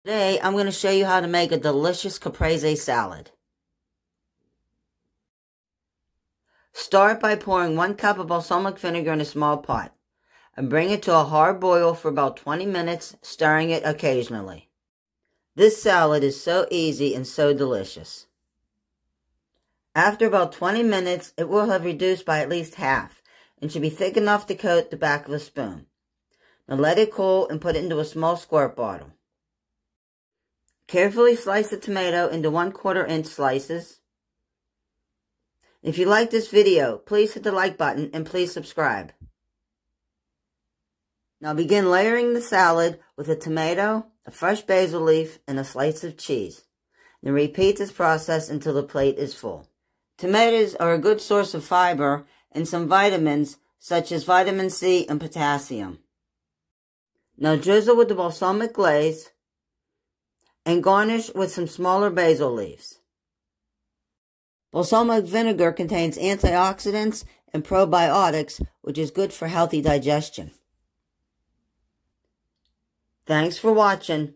Today, I'm going to show you how to make a delicious caprese salad. Start by pouring 1 cup of balsamic vinegar in a small pot and bring it to a hard boil for about 20 minutes, stirring it occasionally. This salad is so easy and so delicious. After about 20 minutes, it will have reduced by at least half and should be thick enough to coat the back of a spoon. Now let it cool and put it into a small squirt bottle. Carefully slice the tomato into 1/4 inch slices. If you like this video, please hit the like button and please subscribe. Now begin layering the salad with a tomato, a fresh basil leaf, and a slice of cheese. Then repeat this process until the plate is full. Tomatoes are a good source of fiber and some vitamins such as vitamin C and potassium. Now drizzle with the balsamic glaze and garnish with some smaller basil leaves. Balsamic vinegar contains antioxidants and probiotics, which is good for healthy digestion. Thanks for watching.